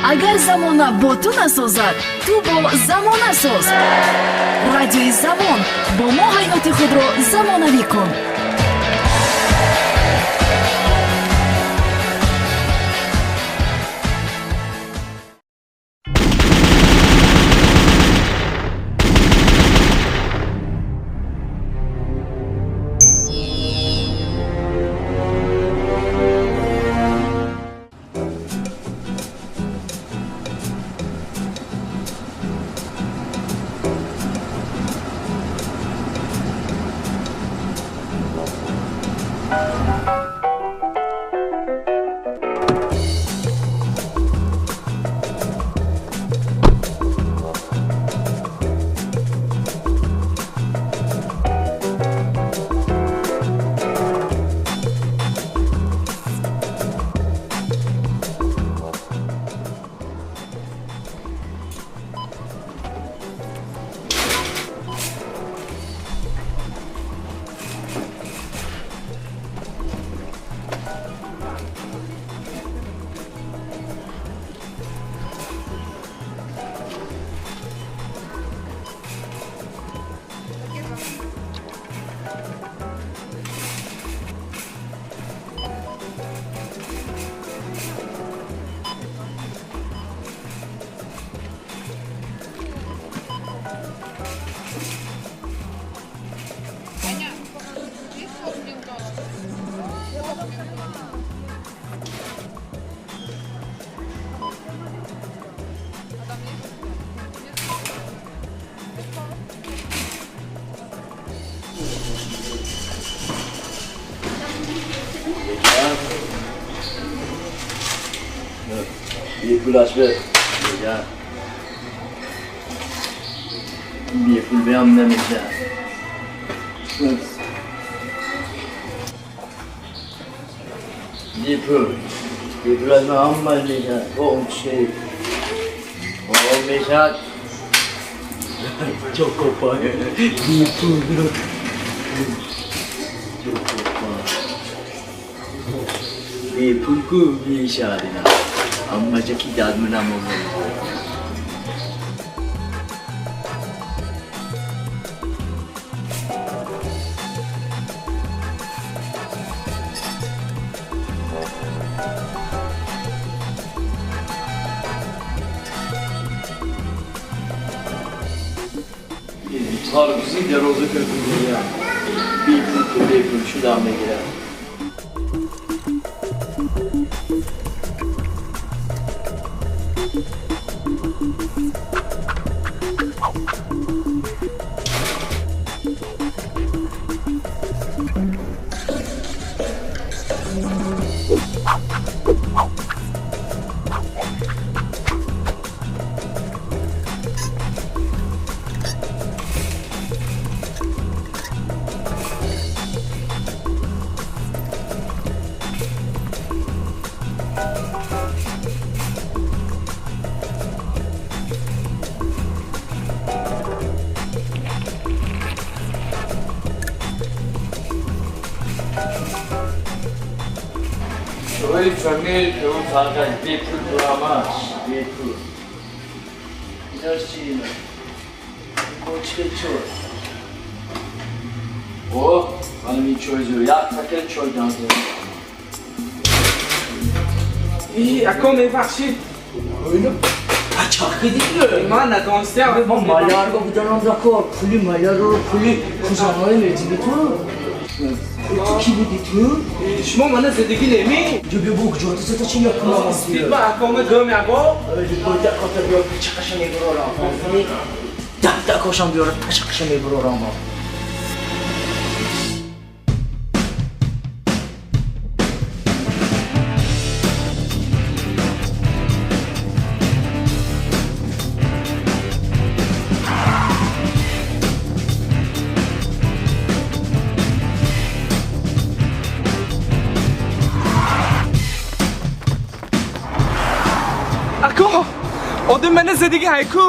اگر زمانه با تو نسازد تو با زمانه ساز. رادیوی زمان با ما حیات خود را زمانوی کن. یه پولاش به بگم یه پول بیام نمیشه یه پول از من هم من میشن اون چه اون میشن چوکو پای یه پول رو چوکو پای یه پول کو میشن اما جکی داد منم اومد تارگزی دروازه کردم بیپول شدم میگیرم ولی فهمید که اون فقط بیپول برامش بیپول ایناش چی اینه؟ کوچکه چور اوه خانم این چوی زور یک پکت چوی دانده اکا میبخشید اینو پچاقی دیگه من ندانسته ما مالیار رو بودنم دکار پولی مالیار رو پولی خوزانهای مرزیگی تو کی بودی تو؟ شما من زندگی نمی؟ جو بیا بو کجا تو چی میکنم اسپید با اکام دوم یا با؟ باید خاطر بیار چقشن برو رام ده کاشم بیاره چقشن برو رام آدم من زندگی هایکو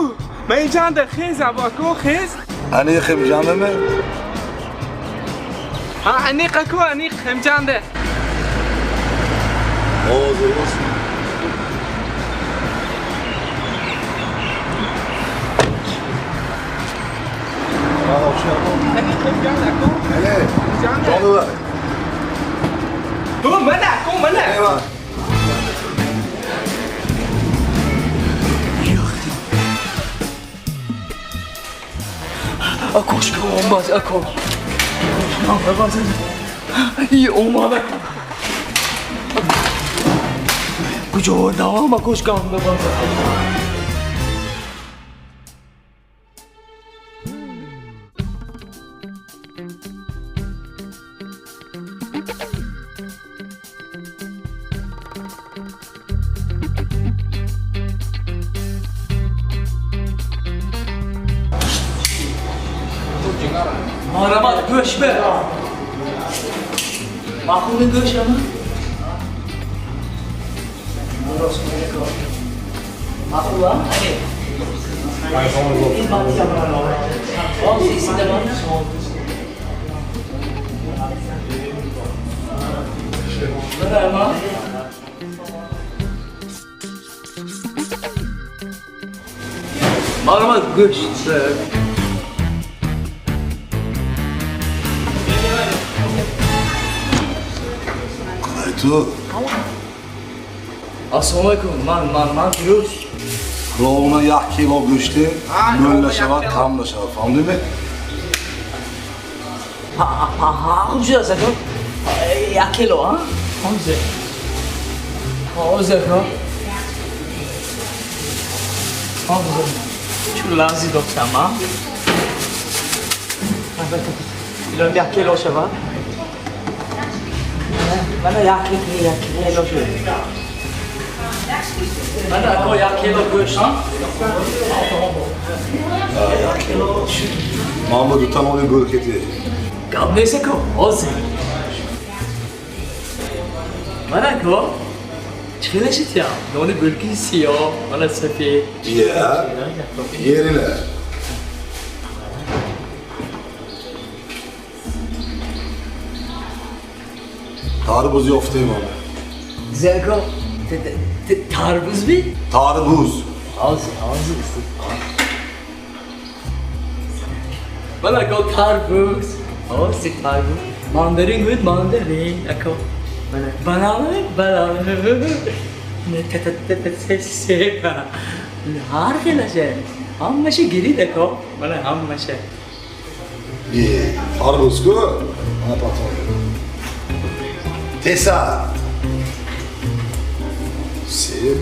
من اینجا در خیز اکو خیز انیق خم جامعه ها انیق اکو انیق خم جانده viens d'accord. Allez, Viens. j'en veux. Đúng mến à, con mến à. Eyvah. Akoşka olmaz ako. Olmaz. İyi olmaz ako. Kucu devam akoşka olmaz. Arama göç be. Aklını göç ama. Aklı ha? Al sesi de var. Merhaba. Arama göç. Tu, Assalamualaikum. Man Firuz. klovna jak kilo güçte, mölleşeva, kamleşeva. Anladın mı? Güzel sakın. Ya kilo ha? Güzel. Güzel ha? Güzel. Şu lazi doksama. İlan ya kilo şeva. Mana ya kilo şeva. Mana ako ya kilo göç ha? Mahmut utan oluyor bölketi. Neyse ko, olsun. Mana ko, çıkılaşıt ya. Onu bölgesi ya, mana sefi. Ya, yerine. Tarbuz yoftayım abi. Güzel ko, tarbuz mi? Tarbuz. Ağzı Mana ko tarbuz. Ağzı tarbuz. Mandarin good mandarin. Ako. Banana. Ne se. Harika şey. Amma şey geri de ko. Mana amma şey. İyi. Tarbuz ku. Ana patron. Tesa. Sev.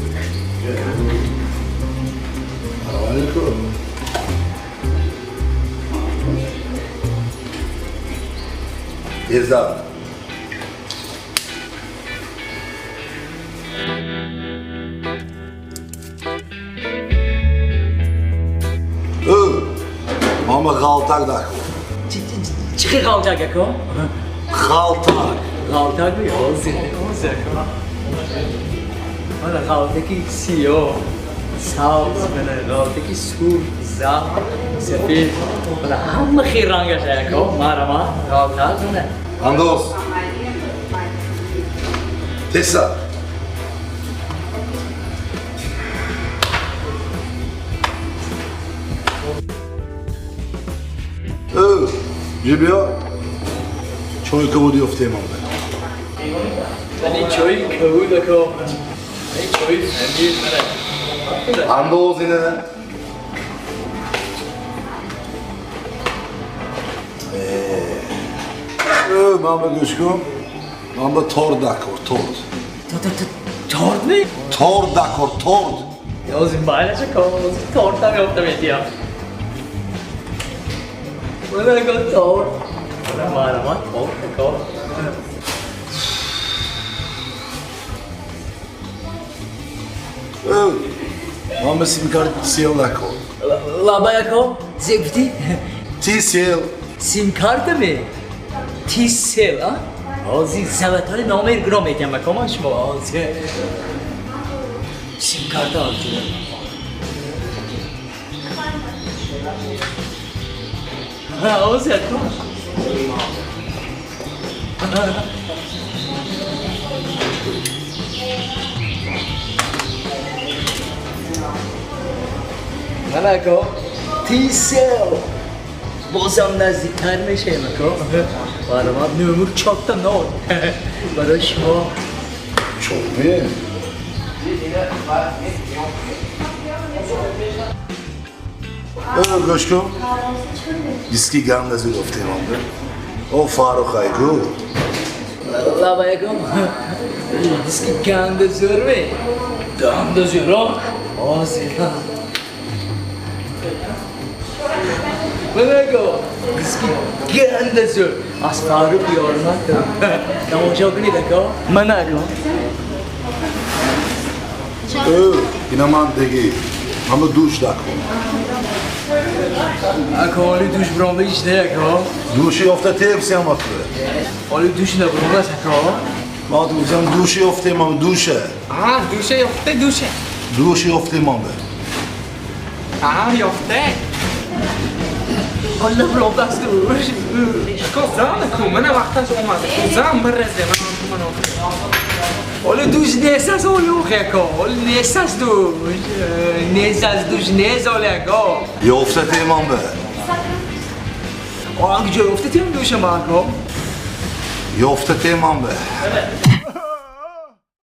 Arabayı ku. Teza. Mama galtak da. Çıkı kalacak ya ko. Galtak. Kaltak mı? Olsun. Mana kaltaki CEO. Sağ ol. Mana kaltaki sur. Za. Sefil. Mana hamma khiranga şey ko. Marama. Kaltak mana. Andos. Tesa. Gibiyor. Çoğu kabul yoftayım abi. Hani çoy kavu da ko. Hani çoy hangi mana. Andos yine. Mama Guşkum. Mama Tordakor, Tord. Tort mi? Tordakor, Tord. Ya o zaman paylaşacak ko. Torta mı yokta betiyor. Mana ko tort. Mana marama tort da ko. Mama sim kart siyel dako. Labaya ko. Zevkti. T-Sale. سیم کارت می تیسل ها آزی زبطان نامه گرام ایتیم بکام شما آزی سیم کارت آزی آزی اکو من اکو تیسل بازم نزدیکتر میشه مکو برای من نمور چاکتا نور برای شما Çok mu? Goşko. Viski gandazı gofte imamdı. O Faruk Ayku. Allah bayakım diski ganda zor mu? Ganda zor o? Ağzına Bana go, diski ganda zor. Az Faruk yormak da. Tamam çok ne de go? Bana go. İnaman degi. Ama duş da. Ako ali duş branda hiç ne ako? Duşu yofta tepsi ama. Ali duş ne branda ako? Madem sen duşu yofta imam duşa. آه دوشه یافته دوشه Duşu yofta imam be. آه یافته Allah branda است duş. زن کو من وقتش اومده زن برزه من Ali duş nesas oluyor ako? Ali nesas duş. Nesas duş nes oluyor ako? Yofta imam be. O hangi cevapta tem duş ama ako? Yofta imam be.